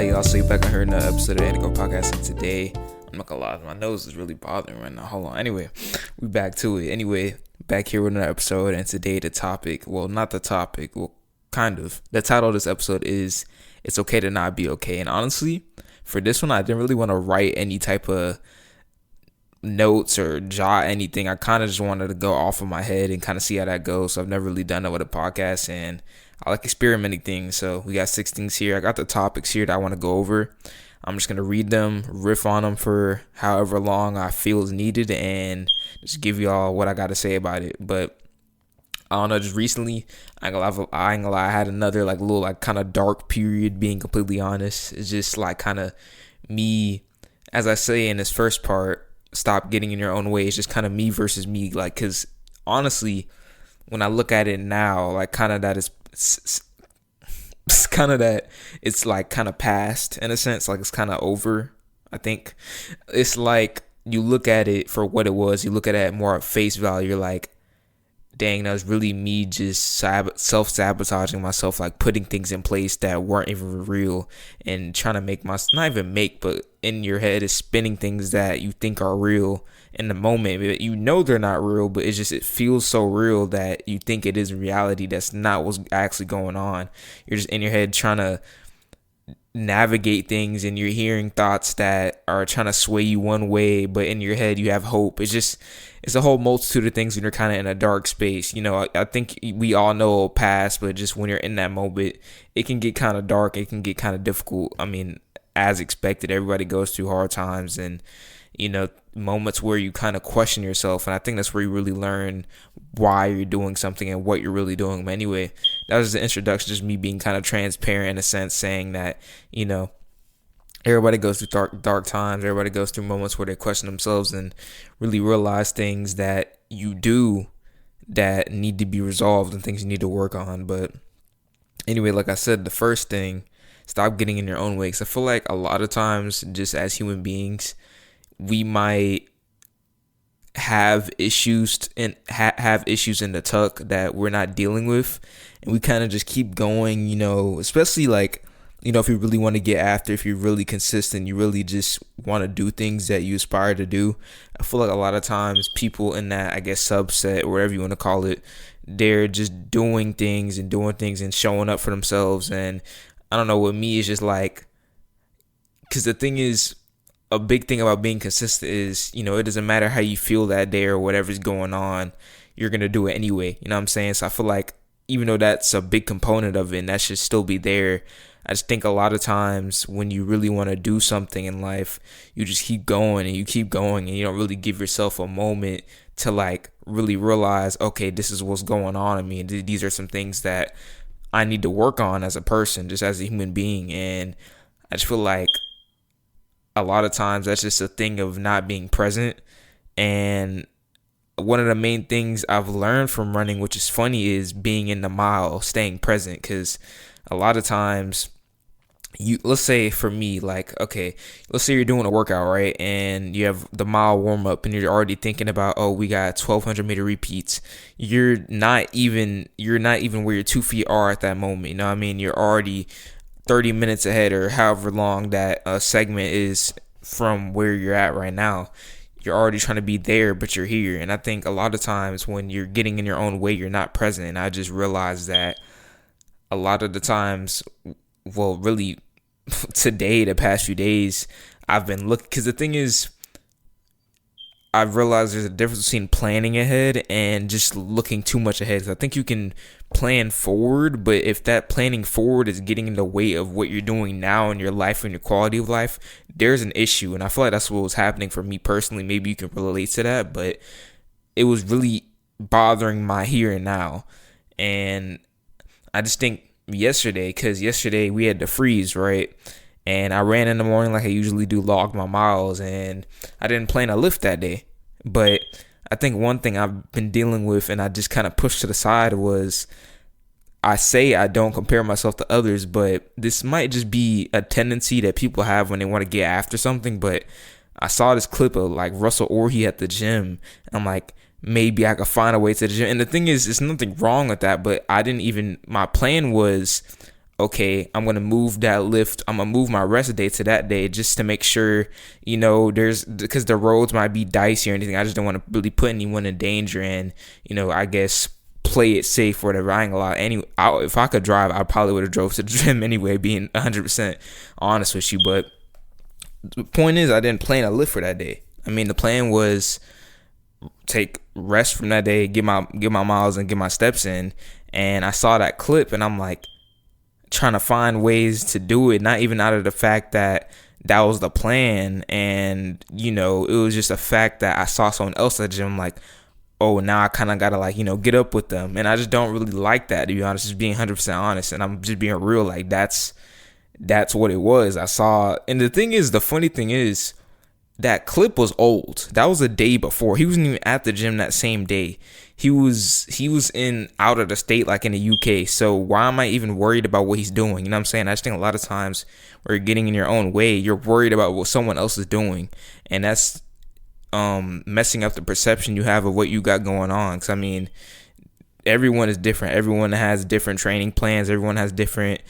y'all. So you're back on here in another episode of Indigo Podcast, and today, I'm not gonna lie, my nose is really bothering right now. Hold on. Anyway, we back to it. Anyway, back here with another episode, and today the topic, well, not the topic, well, kind of. The title of this episode is, It's Okay to Not Be Okay. And honestly, for this one, I didn't really want to write any type of notes or jot anything. I kind of just wanted to go off of my head and kind of see how that goes. So I've never really done that with a podcast, and I like experimenting things. So we got 6 things here. I got the topics here that I want to go over. I'm just going to read them, riff on them for however long I feel is needed, and just give y'all what I got to say about it. But I don't know, just recently, I ain't gonna lie, I had another little kind of dark period, being completely honest. It's just kind of me, as I say in this first part, stop getting in your own way. It's just kind of me versus me, because honestly, when I look at it now, kind of that is, it's kind of that it's kind of past in a sense, it's kind of over. I think it's you look at it for what it was, you look at it more at face value, you're like, dang, that was really me just self-sabotaging myself, putting things in place that weren't even real, and trying to make not even make, but in your head is spinning things that you think are real in the moment. You know they're not real, but it feels so real that you think it is reality. That's not what's actually going on. You're just in your head trying to navigate things, and you're hearing thoughts that are trying to sway you one way, but in your head you have hope. It's a whole multitude of things when you're kind of in a dark space. I think we all know it'll pass, but just when you're in that moment, it can get kind of dark. It can get kind of difficult. I mean, as expected, everybody goes through hard times and, moments where you kind of question yourself. And I think that's where you really learn why you're doing something and what you're really doing. But anyway, that was the introduction, just me being kind of transparent in a sense, saying that, everybody goes through dark times. Everybody goes through moments where they question themselves and really realize things that you do that need to be resolved and things you need to work on. But anyway, like I said, the first thing, stop getting in your own way. Because I feel like a lot of times, just as human beings, we might have issues and have issues in the tuck that we're not dealing with, and we kind of just keep going. Especially if you really want to get after, if you're really consistent, you really just want to do things that you aspire to do. I feel like a lot of times people in that, I guess, subset or whatever you want to call it, they're just doing things and showing up for themselves. And I don't know, with me, it's just because the thing is, a big thing about being consistent is, it doesn't matter how you feel that day or whatever's going on, you're going to do it anyway. You know what I'm saying? So I feel like even though that's a big component of it and that should still be there, I just think a lot of times when you really want to do something in life, you just keep going and you keep going, and you don't really give yourself a moment to really realize, okay, this is what's going on in me. And these are some things that I need to work on as a person, just as a human being. And I just feel like a lot of times that's just a thing of not being present. And one of the main things I've learned from running, which is funny, is being in the mile, staying present. Because a lot of times, let's say for me, okay, let's say you're doing a workout, right? And you have the mile warm up and you're already thinking about, oh, we got 1,200 meter repeats. You're not even where your 2 feet are at that moment. You know what I mean? You're already 30 minutes ahead, or however long that segment is from where you're at right now. You're already trying to be there, but you're here. And I think a lot of times when you're getting in your own way, you're not present. And I just realized that a lot of the times, well, really today, the past few days, I've been looking, because the thing is, I've realized there's a difference between planning ahead and just looking too much ahead. So I think you can plan forward, but if that planning forward is getting in the way of what you're doing now in your life and your quality of life, there's an issue. And I feel like that's what was happening for me personally. Maybe you can relate to that, but it was really bothering my here and now. And I just think because yesterday we had the freeze, right? And I ran in the morning like I usually do, logged my miles, and I didn't plan a lift that day. But I think one thing I've been dealing with, and I just kind of pushed to the side, was I say I don't compare myself to others, but this might just be a tendency that people have when they want to get after something. But I saw this clip of Russell Orhe at the gym, and I'm like, maybe I could find a way to the gym. And the thing is, there's nothing wrong with that, but my plan was, okay, I'm gonna move that lift. I'm gonna move my rest day to that day just to make sure, there's because the roads might be dicey or anything. I just don't want to really put anyone in danger, and I guess play it safe or whatever. I ain't gonna lie. If I could drive, I probably would have drove to the gym anyway. Being 100% honest with you, but the point is, I didn't plan a lift for that day. I mean, the plan was take rest from that day, get my miles and get my steps in. And I saw that clip, and I'm like, trying to find ways to do it, not even out of the fact that that was the plan, and it was just a fact that I saw someone else at the gym, like, oh, now I kind of gotta get up with them, and I just don't really like that, to be honest, just being 100% honest, and I'm just being real, like that's what it was. I saw, and the funny thing is, that clip was old. That was a day before. He wasn't even at the gym that same day. He was in out of the state, like in the UK. So why am I even worried about what he's doing? You know what I'm saying? I just think a lot of times where you're getting in your own way, you're worried about what someone else is doing, and that's messing up the perception you have of what you got going on. Because I mean, everyone is different. Everyone has different training plans. Everyone has different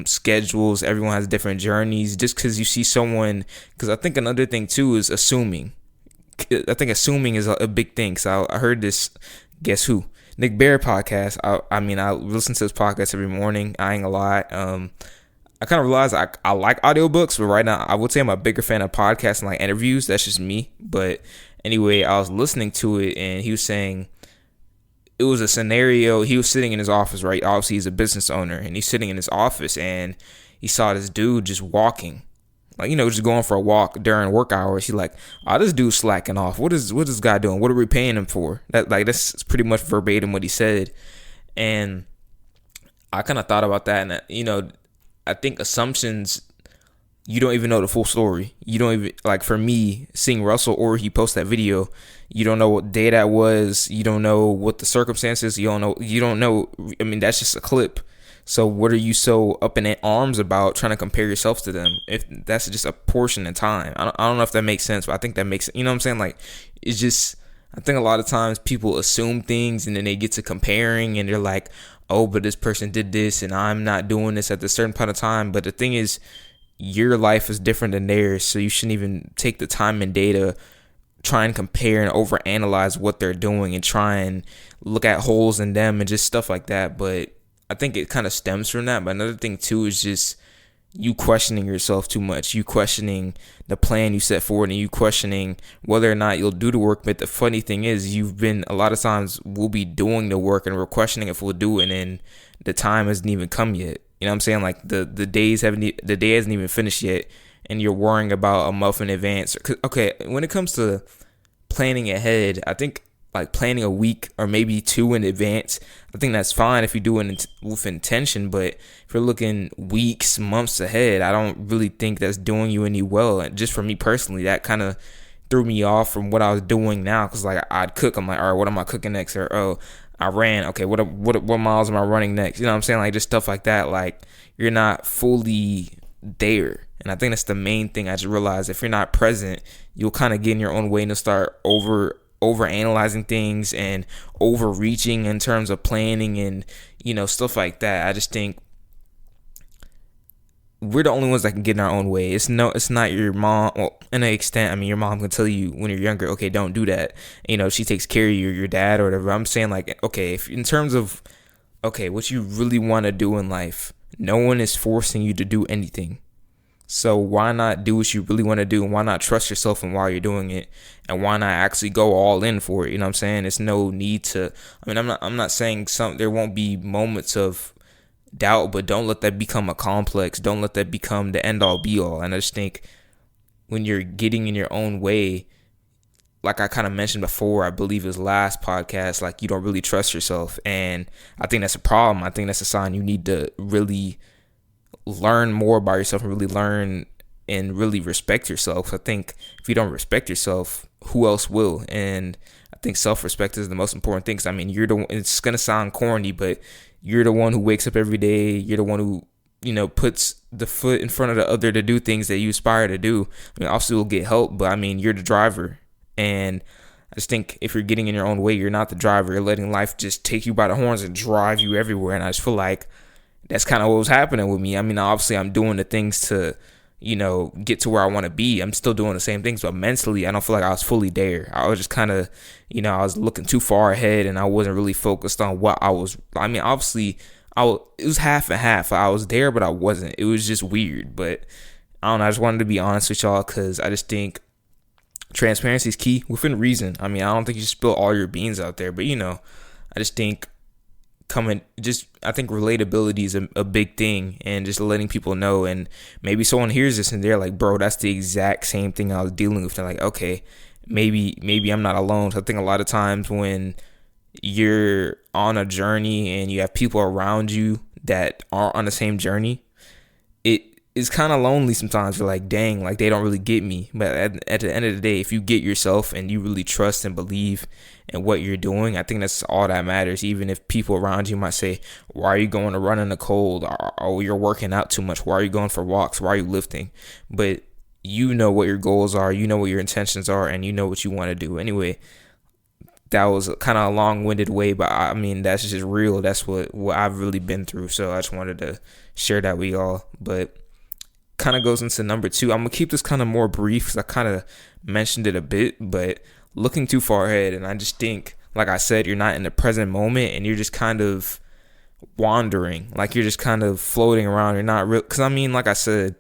schedules. Everyone has different journeys. Just because you see someone, because I think another thing too is assuming. I think assuming is a big thing. So I heard this, guess who? Nick Bear podcast. I listen to this podcast every morning. I ain't gonna lie. I kind of realized I like audiobooks, but right now I would say I'm a bigger fan of podcasts and like interviews. That's just me. But anyway, I was listening to it, and he was saying it was a scenario. He was sitting in his office, right? Obviously, he's a business owner, and he's sitting in his office, and he saw this dude just walking, like, just going for a walk during work hours. He's like, oh, this dude's slacking off. What is this guy doing? What are we paying him for? That's pretty much verbatim what he said. And I kind of thought about that, and I think assumptions, you don't even know the full story. You don't even, like, for me, seeing Russell or he post that video, you don't know what day that was. You don't know what the circumstances. You don't know. I mean, that's just a clip. So what are you so up in arms about trying to compare yourself to them? If that's just a portion of time. I don't know if that makes sense, but I think that makes, you know what I'm saying? Like, it's just, I think a lot of times people assume things, and then they get to comparing, and they're like, oh, but this person did this and I'm not doing this at a certain point of time. But the thing is, your life is different than theirs, so you shouldn't even take the time and day to try and compare and overanalyze what they're doing and try and look at holes in them and just stuff like that. But I think it kind of stems from that. But another thing too is just you questioning yourself too much, you questioning the plan you set forward, and you questioning whether or not you'll do the work. But the funny thing is, a lot of times we'll be doing the work and we're questioning if we'll do it, and then the time hasn't even come yet. You know what I'm saying? Like the day hasn't even finished yet, and you're worrying about a month in advance. Okay, when it comes to planning ahead, I think like planning a week or maybe two in advance, I think that's fine if you do it with intention. But if you're looking weeks, months ahead, I don't really think that's doing you any well. And just for me personally, that kind of threw me off from what I was doing now. Because like I'd cook, I'm like, all right, what am I cooking next? Or oh, I ran. Okay, what miles am I running next? You know what I'm saying? Like just stuff like that. Like you're not fully there. And I think that's the main thing I just realized. If you're not present, you'll kind of get in your own way and you'll start over analyzing things and overreaching in terms of planning and stuff like that. I just think we're the only ones that can get in our own way. It's not your mom. Well, in an extent, I mean, your mom can tell you when you're younger, okay, don't do that. She takes care of you, your dad or whatever. I'm saying like, okay, if in terms of, okay, what you really want to do in life, no one is forcing you to do anything. So why not do what you really want to do, and why not trust yourself in while you're doing it, and why not actually go all in for it? You know what I'm saying? It's no need to. I mean, I'm not saying there won't be moments of doubt, but don't let that become a complex. Don't let that become the end all be all. And I just think when you're getting in your own way, like I kind of mentioned before, I believe his last podcast, like you don't really trust yourself, and I think that's a problem. I think that's a sign you need to really learn more about yourself and really learn and really respect yourself. I think if you don't respect yourself, who else will? And I think self-respect is the most important thing. 'Cause I mean, it's going to sound corny, but you're the one who wakes up every day. You're the one who, puts the foot in front of the other to do things that you aspire to do. I mean, obviously we'll get help, but I mean, you're the driver. And I just think if you're getting in your own way, you're not the driver. You're letting life just take you by the horns and drive you everywhere. And I just feel like that's kind of what was happening with me. I mean, obviously, I'm doing the things to, get to where I want to be. I'm still doing the same things, but mentally, I don't feel like I was fully there. I was just kind of, I was looking too far ahead, and I wasn't really focused on what I was. I mean, obviously, it was half and half. I was there, but I wasn't. It was just weird. But I don't know. I just wanted to be honest with y'all because I just think transparency is key within reason. I mean, I don't think you should spill all your beans out there, but I just think I think relatability is a big thing, and just letting people know. And maybe someone hears this and they're like, bro, that's the exact same thing I was dealing with. They're like, okay, maybe I'm not alone. So I think a lot of times when you're on a journey and you have people around you that aren't on the same journey, it is kind of lonely sometimes. You're like, dang, like they don't really get me. But at the end of the day, if you get yourself and you really trust and believe in what you're doing, I think that's all that matters. Even if people around you might say, why are you going to run in the cold? Or you're working out too much. Why are you going for walks? Why are you lifting? But you know what your goals are. You know what your intentions are. And you know what you want to do. Anyway, that was kind of a long-winded way, but I mean, that's just real. That's what I've really been through. So I just wanted to share that with y'all. But kind of goes into number 2. I'm gonna keep this kind of more brief because I kind of mentioned it a bit, but looking too far ahead. And I just think, like I said, you're not in the present moment, and you're just kind of wandering, like you're just kind of floating around. You're not real, because I mean, like I said,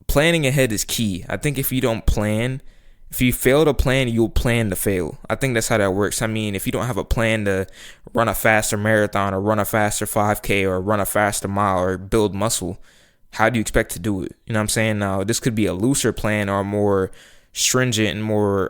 planning ahead is key. I think if you don't plan, if you fail to plan, you'll plan to fail. I think that's how that works. I mean, if you don't have a plan to run a faster marathon or run a faster 5K or run a faster mile or build muscle, how do you expect to do it? You know what I'm saying? Now, this could be a looser plan or a more stringent and more,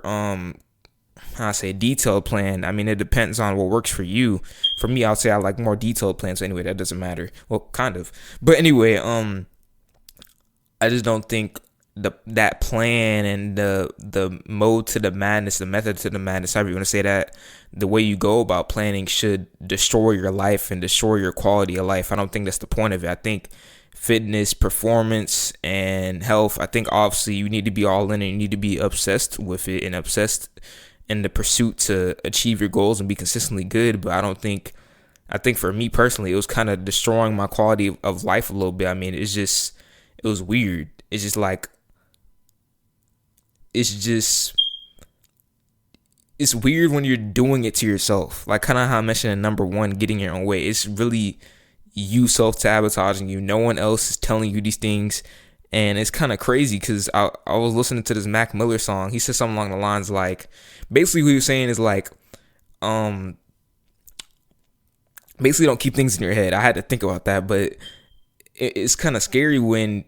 detailed plan. I mean, it depends on what works for you. For me, I'll say I like more detailed plans. So anyway, that doesn't matter. Well, kind of. But anyway, I just don't think that plan and the mode to the madness, the method to the madness, however you want to say that, the way you go about planning should destroy your life and destroy your quality of life. I don't think that's the point of it. I think fitness, performance, and health, I think obviously you need to be all in and you need to be obsessed with it and obsessed in the pursuit to achieve your goals and be consistently good. But I think for me personally, it was kind of destroying my quality of life a little bit. I mean, it was weird. It's weird when you're doing it to yourself. Like kind of how I mentioned in number 1, getting your own way. It's really you self-sabotaging you. No one else is telling you these things. And it's kind of crazy because I was listening to this Mac Miller song. He said something along the lines like, basically what he was saying is like, basically don't keep things in your head. I had to think about that, but it's kind of scary when,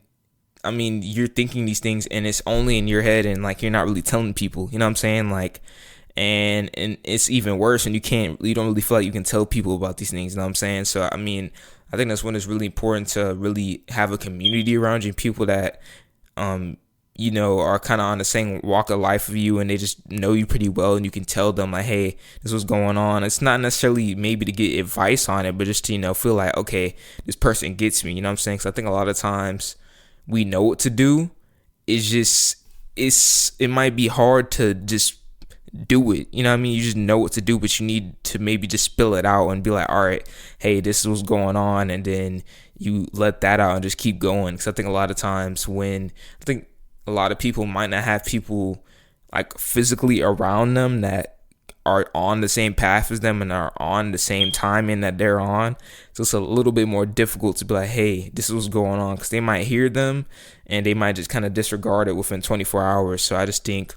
I mean, you're thinking these things and it's only in your head and like you're not really telling people, you know what I'm saying? Like, and it's even worse when you don't really feel like you can tell people about these things, you know what I'm saying? So, I mean, I think that's when it's really important to really have a community around you, people that, are kind of on the same walk of life of you and they just know you pretty well and you can tell them like, hey, this was going on. It's not necessarily maybe to get advice on it, but just to, feel like, okay, this person gets me, you know what I'm saying? Because I think a lot of times we know what to do. It might be hard to just do it. You know what I mean? You just know what to do, but you need to maybe just spill it out and be like, all right, hey, this is what's going on. And then you let that out and just keep going. Because I think a lot of times a lot of people might not have people like physically around them that are on the same path as them and are on the same timing that they're on. So it's a little bit more difficult to be like, hey, this is what's going on, because they might hear them and they might just kind of disregard it within 24 hours. So I just think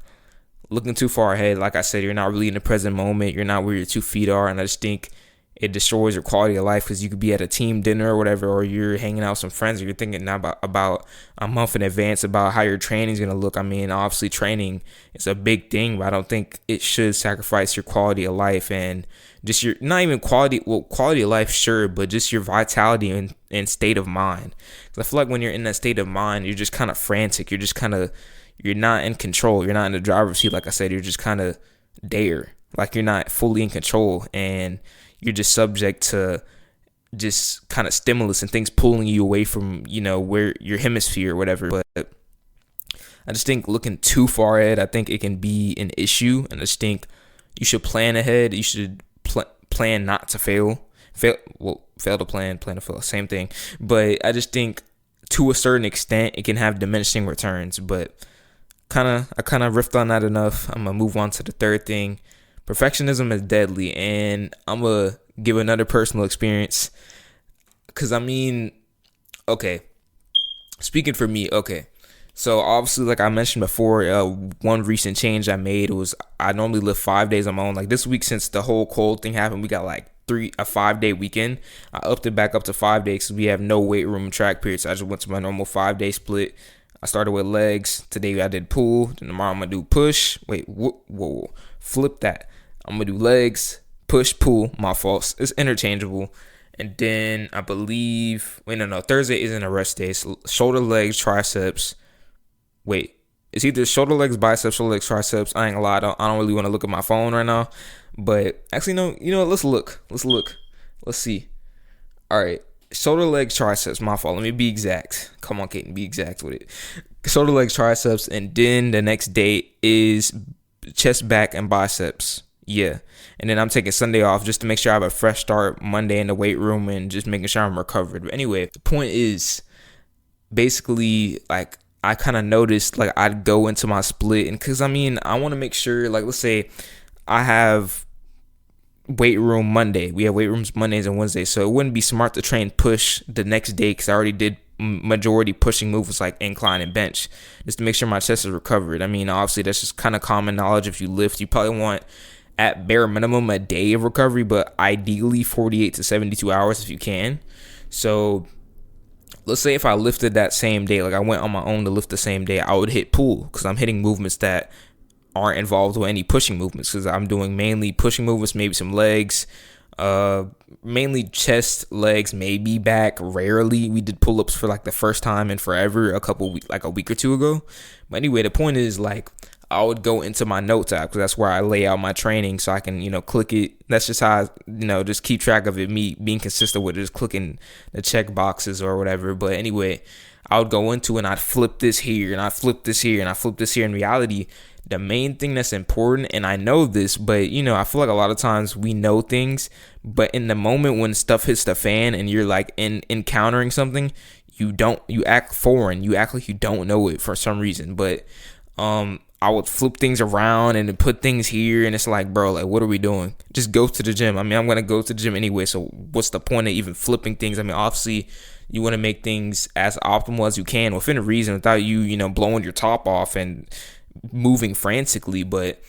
looking too far ahead, like I said, you're not really in the present moment. You're not where your 2 feet are. And I just think it destroys your quality of life, because you could be at a team dinner or whatever, or you're hanging out with some friends, or you're thinking now about a month in advance about how your training is going to look. I mean, obviously training is a big thing, but I don't think it should sacrifice your quality of life and just your, not even quality of life, sure, but just your vitality and state of mind. Because I feel like when you're in that state of mind, you're just kind of frantic. You're not in control. You're not in the driver's seat. Like I said, you're just kind of there. Like you're not fully in control, and you're just subject to just kind of stimulus and things pulling you away from, where your hemisphere or whatever. But I just think looking too far ahead, I think it can be an issue. And I just think you should plan ahead. You should plan not to fail. fail to plan to fail, same thing. But I just think to a certain extent it can have diminishing returns. But I kind of riffed on that enough. I'm gonna move on to the third thing. Perfectionism is deadly, and I'm gonna give another personal experience. Cause okay, speaking for me, okay. So obviously, like I mentioned before, one recent change I made was I normally live 5 days on my own. Like this week, since the whole cold thing happened, we got like a 5 day weekend. I upped it back up to 5 days because we have no weight room and track period. So I just went to my normal 5 day split. I started with legs. Today I did pull. Then tomorrow I'm gonna do push. Wait, whoa, flip that. I'm gonna do legs, push, pull. My fault. It's interchangeable. And then I believe, no, Thursday isn't a rest day. So shoulder, legs, triceps. Wait, it's either shoulder, legs, biceps, shoulder, legs, triceps. I ain't gonna lie, I don't really want to look at my phone right now. But actually, no, you know what? Let's look. Let's see. All right, shoulder, legs, triceps. My fault. Let me be exact. Come on, Kaden, be exact with it. Shoulder, legs, triceps, and then the next day is chest, back, and biceps. Yeah. And then I'm taking Sunday off just to make sure I have a fresh start Monday in the weight room and just making sure I'm recovered. But anyway, the point is basically like I kind of noticed like I'd go into my split, and because I want to make sure, like, let's say I have weight room Monday. We have weight rooms Mondays and Wednesdays. So it wouldn't be smart to train push the next day because I already did majority pushing moves like incline and bench just to make sure my chest is recovered. Obviously that's just kind of common knowledge. If you lift, you probably want at bare minimum a day of recovery, but ideally 48 to 72 hours if you can. So let's say if I lifted that same day, like I went on my own to lift the same day, I would hit pull because I'm hitting movements that aren't involved with any pushing movements because I'm doing mainly pushing movements, maybe some legs, mainly chest, legs, maybe back. Rarely we did pull-ups for like the first time in forever, a week or two ago. But anyway, the point is like I would go into my notes app because that's where I lay out my training so I can, click it. That's just how I, just keep track of it, me being consistent with it, just clicking the check boxes or whatever. But anyway, I would go into and I'd flip this here and I flip this here and I flip this here. In reality, the main thing that's important, and I know this, but I feel like a lot of times we know things, but in the moment when stuff hits the fan and you're like encountering something, you act foreign. You act like you don't know it for some reason. But I would flip things around and then put things here, and it's like, bro, like, what are we doing? Just go to the gym. I'm gonna go to the gym anyway, so what's the point of even flipping things? Obviously you want to make things as optimal as you can within reason without you blowing your top off and moving frantically. But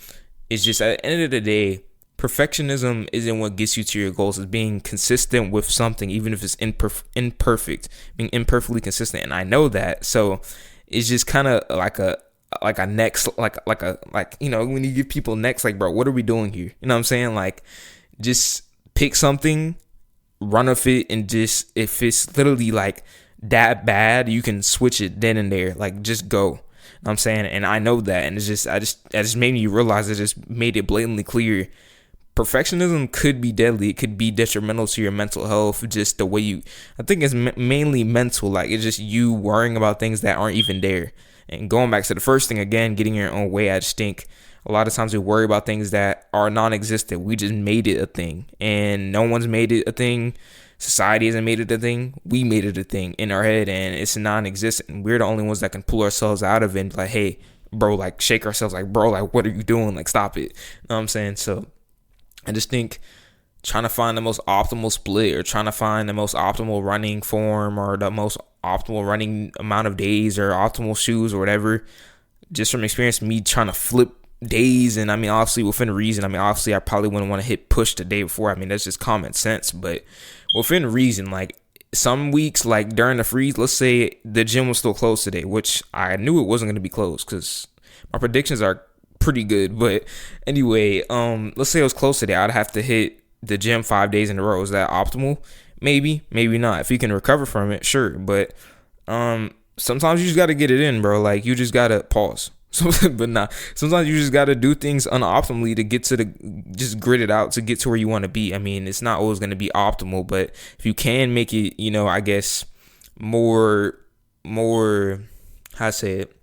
it's just at the end of the day, perfectionism isn't what gets you to your goals. It's being consistent with something, even if it's imperfect, being imperfectly consistent. And I know that, so it's just kind of like a next, like when you give people next, like, bro, what are we doing here? You know what I'm saying? Like, just pick something, run with it, and just, if it's literally like that bad, you can switch it then and there. Like, just go. You know what I'm saying? And I know that, and it's just, I just made me realize, it just made it blatantly clear. Perfectionism could be deadly. It could be detrimental to your mental health. Just the way I think it's mainly mental. Like, it's just you worrying about things that aren't even there. And going back to the first thing again, getting your own way, I just think a lot of times we worry about things that are non-existent. We just made it a thing, and no one's made it a thing. Society hasn't made it a thing. We made it a thing in our head, and it's non-existent. We're the only ones that can pull ourselves out of it and be like, hey, bro, like, shake ourselves, like, bro, like, what are you doing? Like, stop it. You know what I'm saying? So I just think trying to find the most optimal split, or trying to find the most optimal running form, or the most optimal running amount of days, or optimal shoes, or whatever, just from experience, me trying to flip days. And obviously within reason, obviously I probably wouldn't want to hit push the day before. That's just common sense, but within reason, like some weeks, like during the freeze, let's say the gym was still closed today, which I knew it wasn't going to be closed because my predictions are pretty good. But anyway, let's say it was closed today, I'd have to hit the gym 5 days in a row. Is that optimal? Maybe not. If you can recover from it, sure. But sometimes you just got to get it in, bro. Like, you just got to pause. But nah, sometimes you just got to do things unoptimally to get to just grit it out to get to where you want to be. It's not always going to be optimal, but if you can make it, I guess more, how to say it,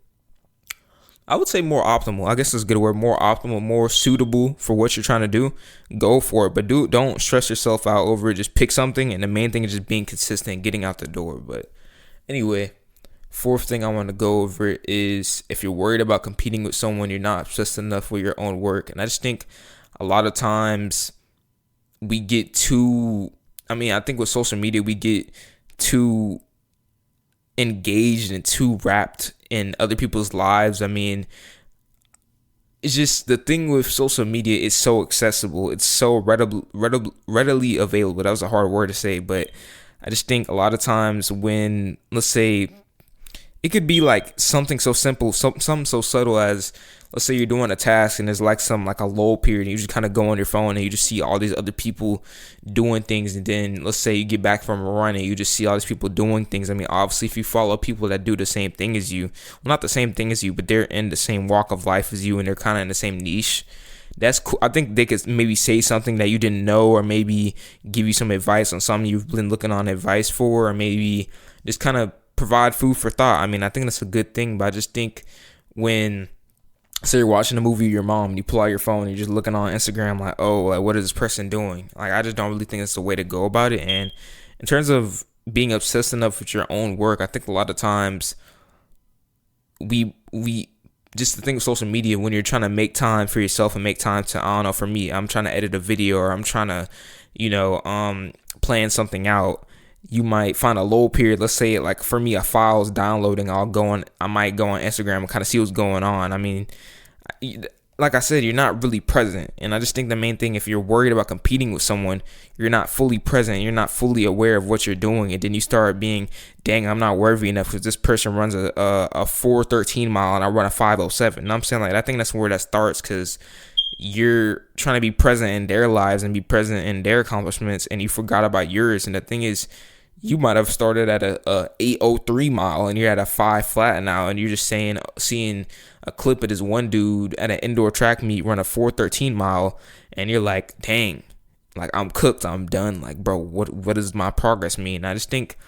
I would say more optimal. I guess that's a good word. More optimal, more suitable for what you're trying to do. Go for it, but don't stress yourself out over it. Just pick something, and the main thing is just being consistent, getting out the door. But anyway, fourth thing I want to go over is if you're worried about competing with someone, you're not obsessed enough with your own work. And I just think a lot of times we get too. I think with social media we get too engaged and too wrapped in other people's lives. It's just the thing with social media. It's so accessible. It's so readily available. That was a hard word to say, but I just think a lot of times when, let's say, it could be like something so simple, something so subtle as, let's say you're doing a task and there's like a lull period and you just kind of go on your phone and you just see all these other people doing things. And then let's say you get back from a run and you just see all these people doing things. Obviously if you follow people that do the same thing as you, well, not the same thing as you, but they're in the same walk of life as you and they're kind of in the same niche. That's cool. I think they could maybe say something that you didn't know, or maybe give you some advice on something you've been looking on advice for, or maybe just kind of provide food for thought. I think that's a good thing, but I just think when, say you're watching a movie with your mom and you pull out your phone and you're just looking on Instagram like, oh, like, what is this person doing? Like, I just don't really think that's the way to go about it. And in terms of being obsessed enough with your own work, I think a lot of times we just the thing with social media, when you're trying to make time for yourself and make time to, I don't know, for me, I'm trying to edit a video or I'm trying to, plan something out. You might find a lull period. Let's say, like, for me, a file's downloading. I might go on Instagram and kind of see what's going on. Like I said, you're not really present. And I just think the main thing, if you're worried about competing with someone, you're not fully present. You're not fully aware of what you're doing. And then you start being, dang, I'm not worthy enough because this person runs a 4:13 mile and I run a 5:07. And I'm saying, like, I think that's where that starts, because you're trying to be present in their lives and be present in their accomplishments, and you forgot about yours. And the thing is, you might have started at a 8:03 mile and you're at a 5 flat now, and you're just seeing a clip of this one dude at an indoor track meet run a 4:13 mile, and you're like, dang, like, I'm cooked, I'm done. Like, bro, what does my progress mean? I just think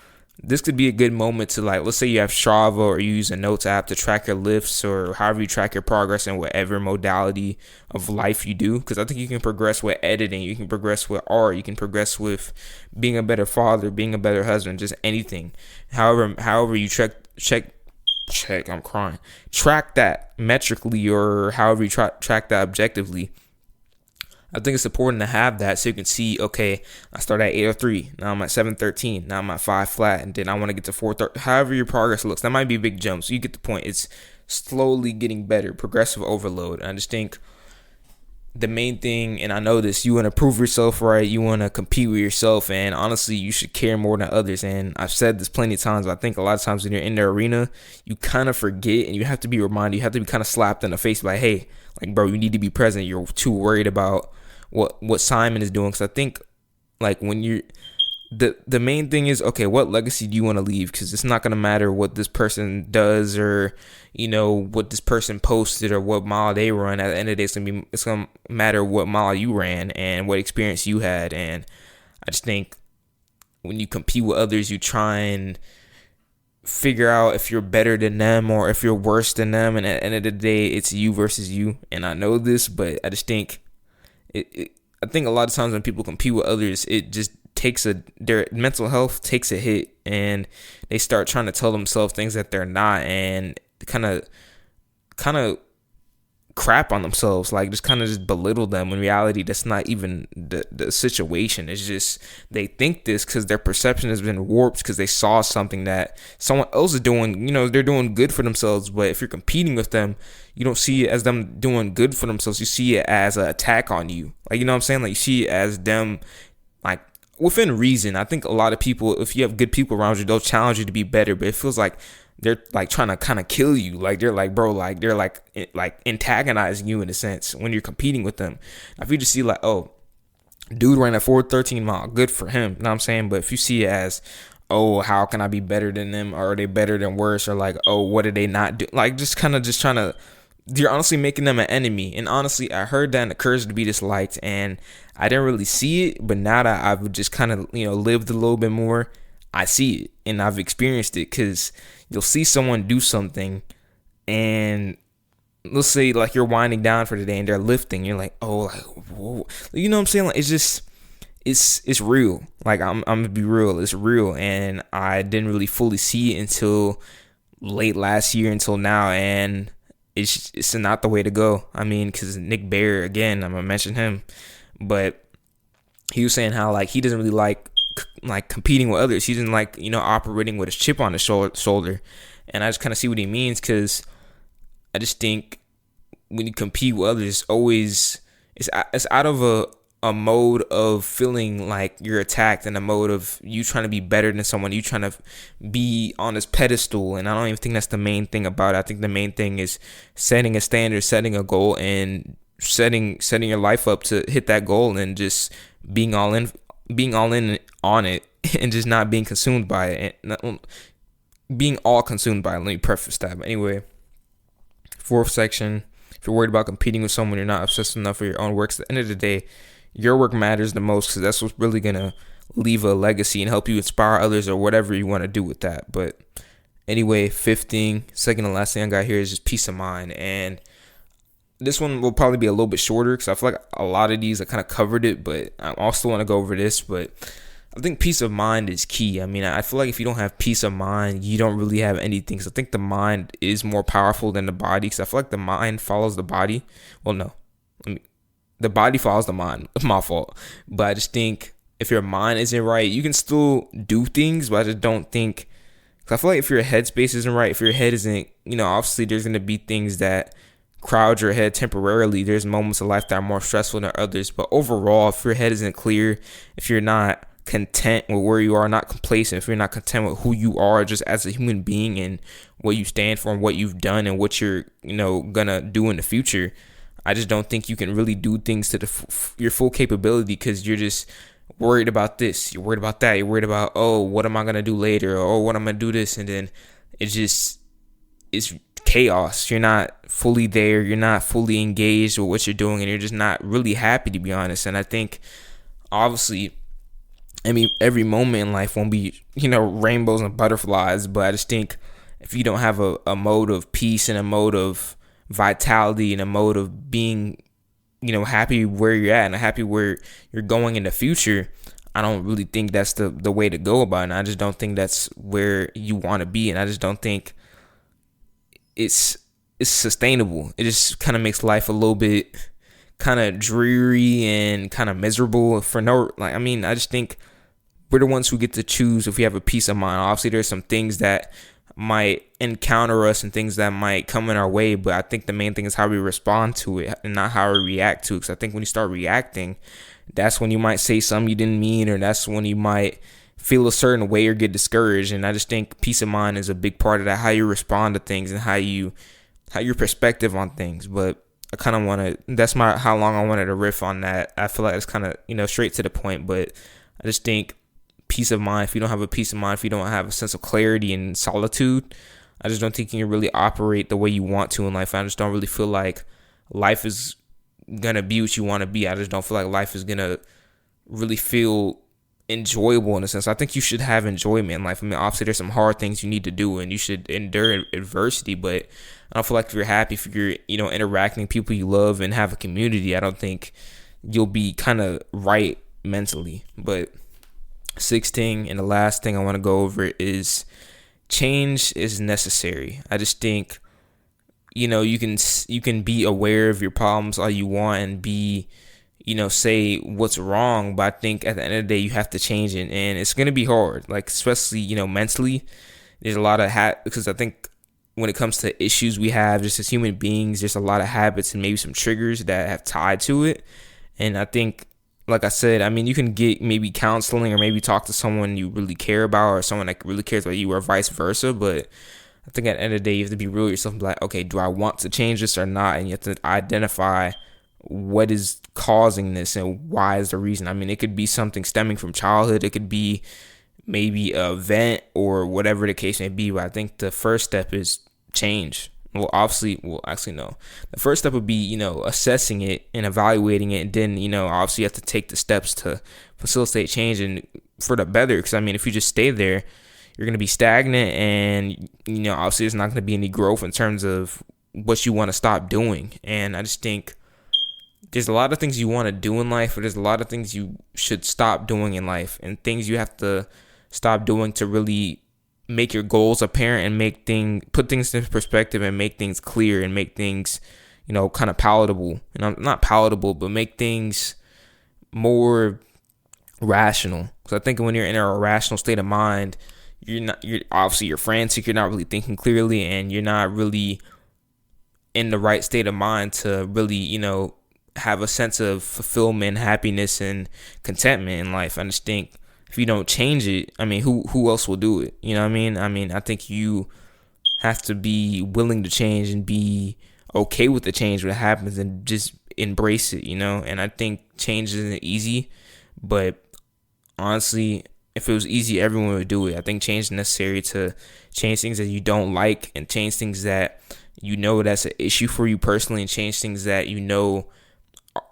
this could be a good moment to, like, let's say you have Strava or you use a notes app to track your lifts or however you track your progress in whatever modality of life you do. Because I think you can progress with editing, you can progress with art, you can progress with being a better father, being a better husband, just anything. However you I'm crying. Track that metrically, or however you track that objectively. I think it's important to have that so you can see, okay, I started at 8:03, now I'm at 7:13, now I'm at 5 flat, and then I want to get to 4:30. However your progress looks, that might be a big jump. So you get the point. It's slowly getting better, progressive overload. And I just think the main thing, and I know this, you want to prove yourself right, you want to compete with yourself, and honestly, you should care more than others. And I've said this plenty of times, but I think a lot of times when you're in the arena, you kind of forget, and you have to be reminded, you have to be kind of slapped in the face, like, hey, like, bro, you need to be present. You're too worried about what Simon is doing. Because I think, like, when you're the main thing is, okay, what legacy do you want to leave? Because it's not going to matter what this person does, or what this person posted, or what mile they run. At the end of the day, it's gonna matter what mile you ran and what experience you had. And I just think when you compete with others, you try and figure out if you're better than them or if you're worse than them. And at the end of the day, it's you versus you. And I know this, but I just think I think a lot of times when people compete with others, it just takes their mental health takes a hit, and they start trying to tell themselves things that they're not, and kind of crap on themselves, like just belittle them. In reality, that's not even the situation. It's just they think this because their perception has been warped because they saw something that someone else is doing. They're doing good for themselves, but if you're competing with them, you don't see it as them doing good for themselves. You see it as an attack on you. Like, you know what I'm saying? Like, you see it as them, like, within reason. I think a lot of people, if you have good people around you, they'll challenge you to be better, but it feels like they're like trying to kind of kill you. Like, they're like, bro, like, they're like antagonizing you in a sense when you're competing with them. If you just see, like, oh, dude ran a 4:13 mile, good for him, you know what I'm saying? But if you see it as, oh, how can I be better than them? Or are they better than worse? Or like, oh, what did they not do? Like, just trying to, you're honestly making them an enemy. And honestly, I heard that in The Courage to Be Disliked, and I didn't really see it, but now that I've just kind of, lived a little bit more, I see it and I've experienced it. Because you'll see someone do something and let's say like you're winding down for the day and they're lifting, you're like, oh, like, whoa, you know what I'm saying? Like, it's just, it's real. Like, I'm gonna be real, it's real. And I didn't really fully see it until late last year, until now. And it's not the way to go. I mean, because Nick Bear, again, I'm gonna mention him, but he was saying how like he doesn't really like competing with others. He doesn't like, operating with his chip on his shoulder. And I just kind of see what he means, because I just think when you compete with others, it's out of a mode of feeling like you're attacked, and a mode of you trying to be better than someone, you trying to be on this pedestal. And I don't even think that's the main thing about it. I think the main thing is setting a standard, setting a goal, and setting your life up to hit that goal, and just being all in on it, and just not being consumed by it, and not being all consumed by it. Let me preface that. But anyway, fourth section: if you're worried about competing with someone, you're not obsessed enough with your own works. At the end of the day, your work matters the most, because that's what's really gonna leave a legacy and help you inspire others, or whatever you want to do with that. But anyway, fifth thing, second to last thing I got here, is just peace of mind. And this one will probably be a little bit shorter, because I feel like a lot of these I kind of covered it, but I also want to go over this. But I think peace of mind is key. I mean, I feel like if you don't have peace of mind, you don't really have anything. Because I think the mind is more powerful than the body, because I feel like the mind follows the body. Well, no. The body follows the mind. My fault. But I just think if your mind isn't right, you can still do things, but I just don't think... Because I feel like if your headspace isn't right, if your head isn't... obviously there's going to be things that crowd your head temporarily. There's moments of life that are more stressful than others. But overall, if your head isn't clear, if you're not content with where you are, not complacent, if you're not content with who you are just as a human being, and what you stand for, and what you've done, and what you're gonna do in the future, I just don't think you can really do things to your full capability, because you're just worried about this, you're worried about that, you're worried about, oh, what am I gonna do later, or oh, what am I gonna do this, and then it's chaos. You're not fully there, you're not fully engaged with what you're doing, and you're just not really happy, to be honest. And I think obviously, I mean, every moment in life won't be, rainbows and butterflies, but I just think if you don't have a mode of peace, and a mode of vitality, and a mode of being, happy where you're at, and happy where you're going in the future, I don't really think that's the way to go about it. And I just don't think that's where you want to be. And I just don't think it's sustainable. It just kind of makes life a little bit kind of dreary and kind of miserable for no, like, I mean, I just think we're the ones who get to choose if we have a peace of mind. Obviously, there's some things that might encounter us and things that might come in our way, but I think the main thing is how we respond to it, and not how we react to it. Because I think when you start reacting, that's when you might say something you didn't mean, or that's when you might feel a certain way or get discouraged. And I just think peace of mind is a big part of that, how you respond to things, and how your perspective on things. But I kind of want to, that's how long I wanted to riff on that. I feel like it's kind of, straight to the point, but I just think peace of mind, if you don't have a peace of mind, if you don't have a sense of clarity and solitude, I just don't think you can really operate the way you want to in life. I just don't really feel like life is going to be what you want to be. I just don't feel like life is going to really feel enjoyable in a sense. I think you should have enjoyment in life. I mean, obviously there's some hard things you need to do, and you should endure adversity, but I don't feel like if you're happy, if you're, interacting with people you love and have a community, I don't think you'll be kind of right mentally. But 16, and the last thing I want to go over is change is necessary. I just think, you can be aware of your problems all you want, and be, say what's wrong, but I think at the end of the day, you have to change it, and it's going to be hard, like, especially, mentally. There's a lot of because I think when it comes to issues we have just as human beings, there's a lot of habits and maybe some triggers that have tied to it. And I think, like I said, I mean, you can get maybe counseling, or maybe talk to someone you really care about, or someone that really cares about you, or vice versa. But I think at the end of the day, you have to be real with yourself and be like, okay, do I want to change this or not? And you have to identify what is causing this and why is the reason. I mean, it could be something stemming from childhood. It could be maybe an event, or whatever the case may be. But I think the first step is change. Actually, no. The first step would be, assessing it and evaluating it. And then, obviously you have to take the steps to facilitate change and for the better. Because, I mean, if you just stay there, you're going to be stagnant, and, obviously there's not going to be any growth in terms of what you want to stop doing. And I just think there's a lot of things you want to do in life, but there's a lot of things you should stop doing in life, and things you have to stop doing to really make your goals apparent and put things in perspective and make things clear and make things, kind of palatable. Not palatable, but make things more rational. So I think when you're in a irrational state of mind, you're obviously you're frantic, you're not really thinking clearly, and you're not really in the right state of mind to really, have a sense of fulfillment, happiness, and contentment in life. I just think if you don't change it, who else will do it? You know what I mean? I think you have to be willing to change and be okay with the change when it happens and just embrace it, And I think change isn't easy, but honestly, if it was easy, everyone would do it. I think change is necessary to change things that you don't like and change things that that's an issue for you personally, and change things that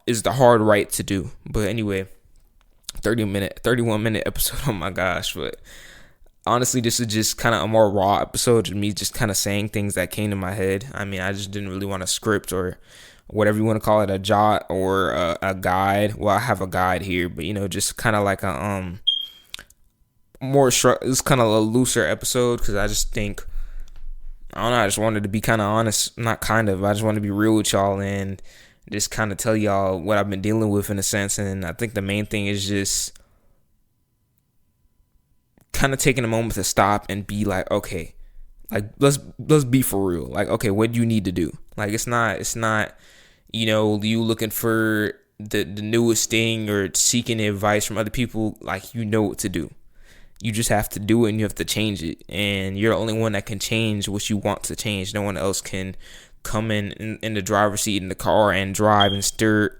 is the hard right to do. But anyway, 31-minute episode. Oh my gosh. But honestly, this is just kind of a more raw episode of me just kind of saying things that came to my head. I just didn't really want a script or whatever you want to call it, a jot or a guide. Well, I have a guide here, but just kind of like a it's kind of a looser episode, because I just think, I don't know, I just wanted to be kind of honest. I just wanted to be real with y'all and just kind of tell y'all what I've been dealing with in a sense. And I think the main thing is just kind of taking a moment to stop and be like, okay, like let's be for real. Like, okay, what do you need to do? Like, it's not you looking for the newest thing or seeking advice from other people. Like, what to do. You just have to do it, and you have to change it. And you're the only one that can change what you want to change. No one else can come in the driver's seat in the car and drive and steer.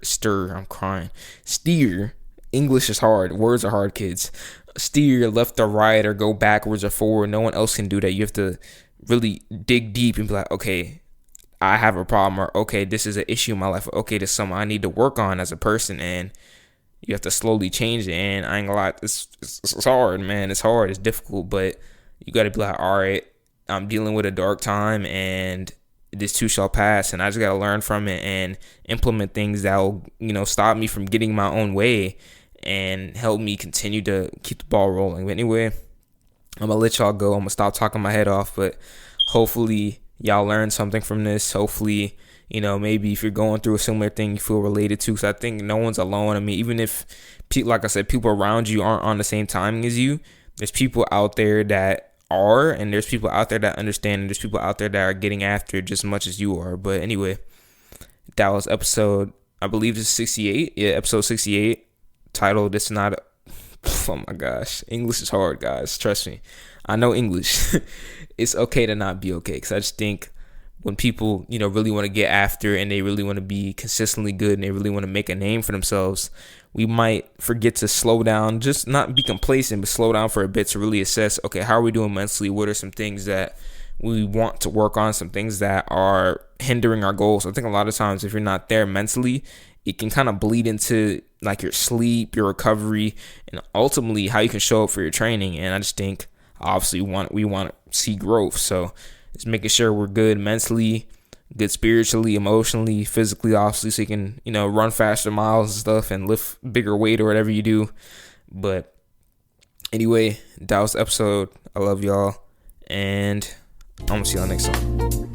I'm crying. Steer. English is hard. Words are hard, kids. Steer left or right or go backwards or forward. No one else can do that. You have to really dig deep and be like, okay, I have a problem, or okay, this is an issue in my life. Okay, this is something I need to work on as a person, and you have to slowly change it. And I ain't gonna lie, it's hard, man. It's hard. It's difficult, but you got to be like, all right, I'm dealing with a dark time, and this too shall pass, and I just got to learn from it and implement things that will, stop me from getting my own way and help me continue to keep the ball rolling. But anyway, I'm gonna let y'all go. I'm gonna stop talking my head off, but hopefully y'all learned something from this. Hopefully, maybe if you're going through a similar thing, you feel related to, because I think no one's alone. Even if, like I said, people around you aren't on the same timing as you, there's people out there that are, and there's people out there that understand, and there's people out there that are getting after it just as much as you are. But anyway, that was episode, I believe it's 68. Yeah, episode 68. Titled, It's Not a... Oh my gosh. English is hard, guys. Trust me. I know English. It's okay to not be okay, because I just think when people, really want to get after and they really want to be consistently good and they really want to make a name for themselves, we might forget to slow down, just not be complacent, but slow down for a bit to really assess, okay, how are we doing mentally? What are some things that we want to work on? Some things that are hindering our goals. I think a lot of times if you're not there mentally, it can kind of bleed into like your sleep, your recovery, and ultimately how you can show up for your training. And I just think obviously we want to see growth. So it's making sure we're good mentally, good spiritually, emotionally, physically, obviously, so you can, run faster miles and stuff and lift bigger weight or whatever you do. But anyway, that was the episode. I love y'all, and I'm gonna see y'all next time.